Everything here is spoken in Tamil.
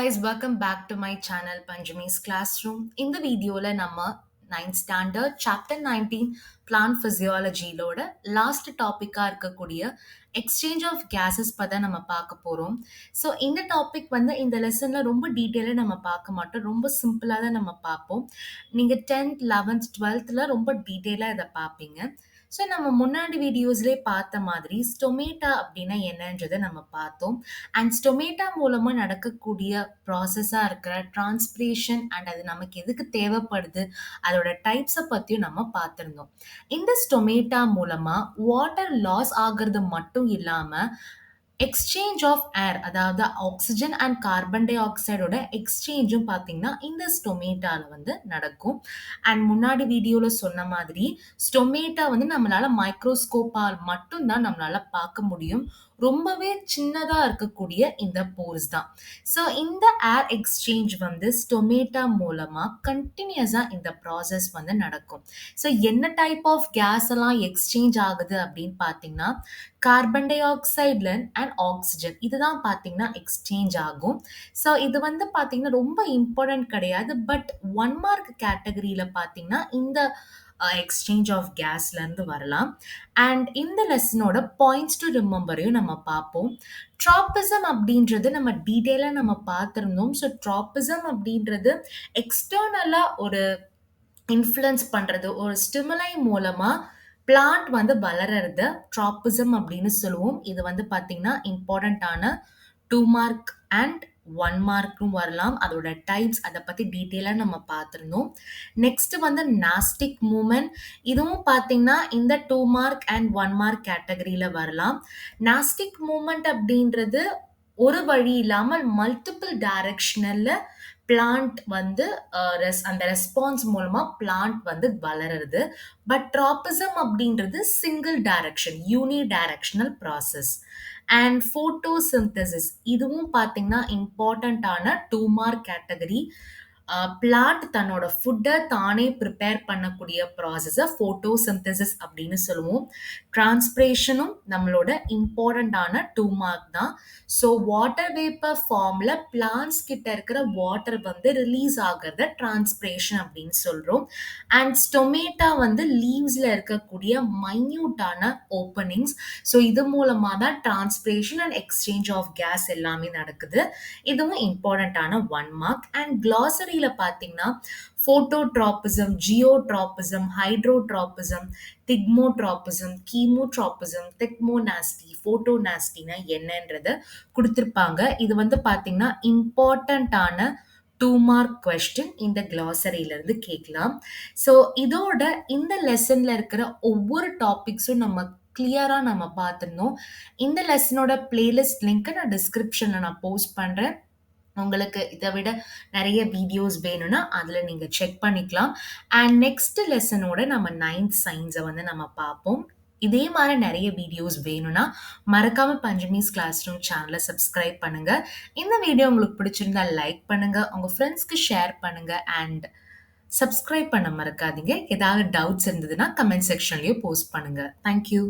guys, welcome back to my channel Panjami's Classroom. இந்த வீடியோல நம்ம 9th standard chapter 19 plant physiology லோட last டாபிக்கா இருக்கக்கூடிய எக்ஸ்சேஞ்ச் ஆஃப் கேஸஸ் பத்தி நம்ம பார்க்க போறோம். ஸோ இந்த டாபிக் வந்து இந்த லெசன்ல ரொம்ப டீட்டெயிலாக நம்ம பார்க்க மாட்டோம். ரொம்ப சிம்பிளாக தான் நம்ம பார்ப்போம். நீங்க 10th 11th 12th ரொம்ப டீட்டெயிலாக இதை பார்ப்பீங்க. ஸோ நம்ம முன்னாடி வீடியோஸ்லேயே பார்த்த மாதிரி ஸ்டொமேட்டா அப்படின்னா என்னன்றதை நம்ம பார்த்தோம். அண்ட் ஸ்டொமேட்டா மூலமா நடக்கக்கூடிய ப்ராசஸாக இருக்கிற டிரான்ஸ்பிரேஷன் அண்ட் அது நமக்கு எதுக்கு தேவைப்படுது அதோட டைப்ஸை பற்றியும் நம்ம பார்த்துருந்தோம். இந்த ஸ்டொமேட்டா மூலமா வாட்டர் லாஸ் ஆகிறது மட்டும் இல்லாமல் எக்ஸ்சேஞ்ச் ஆஃப் ஏர், அதாவது ஆக்சிஜன் அண்ட் கார்பன் டை ஆக்சைடோட எக்ஸ்சேஞ்சும் பார்த்தீங்கன்னா இந்த ஸ்டொமேட்டால வந்து நடக்கும். அண்ட் முன்னாடி வீடியோவில் சொன்ன மாதிரி ஸ்டொமேட்டா வந்து நம்மளால மைக்ரோஸ்கோப்பால் மட்டும்தான் நம்மளால பார்க்க முடியும். ரொம்பவே சின்னதா இருக்கக்கூடிய இந்த போர்ஸ் தான். ஸோ இந்த ஏர் எக்ஸ்சேஞ்ச் வந்து ஸ்டொமேட்டா மூலமா கண்டினியூஸா இந்த ப்ராசஸ் வந்து நடக்கும். ஸோ என்ன டைப் ஆஃப் கேஸ் எல்லாம் எக்ஸ்சேஞ்ச் ஆகுது அப்படின்னு பார்த்தீங்கன்னா கார்பன் டை ஆக்சைட்ல அண்ட் ஆக்சிஜன் இதுதான் பார்த்தீங்கன்னா எக்ஸ்சேஞ்ச் ஆகும். ஸோ இது வந்து பார்த்தீங்கன்னா ரொம்ப இம்பார்ட்டன்ட் கிடையாது. பட் 1 மார்க் கேட்டகரியில பார்த்தீங்கன்னா இந்த எக்ஸ்சேஞ்ச் ஆஃப் கேஸ்லேருந்து வரலாம். அண்ட் இந்த லெசனோட பாயிண்ட்ஸ் டு ரிமெம்பரையும் நம்ம பார்ப்போம். ட்ராபிசம் அப்படின்றது நம்ம டீட்டெயிலாக நம்ம பார்த்துருந்தோம். ஸோ ட்ராபிசம் அப்படின்றது எக்ஸ்டர்னலாக ஒரு இன்ஃப்ளூயன்ஸ் பண்ணுறது, ஒரு ஸ்டிமுலை மூலமாக பிளான்ட் வந்து வளர்றது ட்ராபிசம் அப்படின்னு சொல்லுவோம். இது வந்து பார்த்தீங்கன்னா இம்பார்ட்டண்ட்டான 2 மார்க் அண்ட் 1 மார்க்கும் வரலாம். அதோட டைப்ஸ் அதை பற்றி டீட்டெயிலாக நம்ம பார்த்துருந்தோம். நெக்ஸ்ட் வந்து நாஸ்டிக் மூமெண்ட். இதுவும் பார்த்தீங்கன்னா இந்த 2 மார்க் அண்ட் 1 மார்க் கேட்டகரியில் வரலாம். நாஸ்டிக் மூமெண்ட் அப்படின்றது ஒரு வழி இல்லாமல் மல்டிபிள் டைரக்ஷனில் பிளான்ட் வந்து அந்த ரெஸ்பான்ஸ் மூலமா பிளான்ட் வந்து வளருது. பட் ட்ராபிசம் அப்படின்றது single direction, uni directional process. And photosynthesis இதுவும் பார்த்தீங்கன்னா இம்பார்ட்டண்ட்டான 2 மார்க் கேட்டகரி. பிளான்ட் தன்னோட ஃபுட்டை தானே ப்ரிப்பேர் பண்ணக்கூடிய ப்ராசஸை ஃபோட்டோசிந்தசிஸ் அப்படின்னு சொல்லுவோம். டிரான்ஸ்பிரேஷனும் நம்மளோட இம்பார்ட்டண்ட்டான 2 மார்க் தான். ஸோ வாட்டர் வேப்பர் ஃபார்மில் பிளான்ட்ஸ் கிட்ட இருக்கிற வாட்டர் வந்து ரிலீஸ் ஆகிறத டிரான்ஸ்பிரேஷன் அப்படின்னு சொல்கிறோம். அண்ட் ஸ்டொமேட்டா வந்து லீவ்ஸில் இருக்கக்கூடிய மைன்யூட்டான ஓப்பனிங்ஸ். ஸோ இது மூலமாக தான் transpiration and exchange of gas எல்லாமே நடக்குது. இதுவும் இம்பார்ட்டண்ட்டான 1 மார்க். அண்ட் கிளாசரியில் பார்த்தீங்கன்னா ஃபோட்டோட்ராபிசம், ஜியோட்ராபிசம், ஹைட்ரோட்ராபிசம், திக்மோட்ராபிசம், கீமோட்ராபிசம், தெக்மோனாஸ்டி, ஃபோட்டோனாஸ்டினா என்னன்றதை கொடுத்துருப்பாங்க. இது வந்து பார்த்தீங்கன்னா இம்பார்ட்டண்ட்டான 2 மார்க் கொஸ்டின் இந்த கிளாசரியிலேருந்து கேட்கலாம். ஸோ இதோட இந்த லெசனில் இருக்கிற ஒவ்வொரு டாபிக்ஸும் நம்ம கிளியராக நம்ம பார்த்துருந்தோம். இந்த லெசனோட பிளேலிஸ்ட் லிங்க்கை நான் டிஸ்கிரிப்ஷனில் நான் போஸ்ட் பண்ணுறேன். உங்களுக்கு இதை விட நிறைய வீடியோஸ் வேணும்னா அதில் நீங்கள் செக் பண்ணிக்கலாம். அண்ட் நெக்ஸ்ட் லெசனோட நம்ம 9th சயின்ஸை வந்து நம்ம பார்ப்போம். இதே மாதிரி நிறைய வீடியோஸ் வேணும்னா மறக்காம பஞ்சமிஸ் கிளாஸ் ரூம் சேனலை சப்ஸ்கிரைப் பண்ணுங்க. இந்த வீடியோ உங்களுக்கு பிடிச்சிருந்தா லைக் பண்ணுங்க, உங்க ஃப்ரெண்ட்ஸ்க்கு ஷேர் பண்ணுங்க அண்ட் சப்ஸ்கிரைப் பண்ண மறக்காதீங்க. ஏதாவது டவுட்ஸ் இருந்ததுன்னா கமெண்ட் செக்ஷன்லயும் போஸ்ட் பண்ணுங்க. தேங்க்யூ.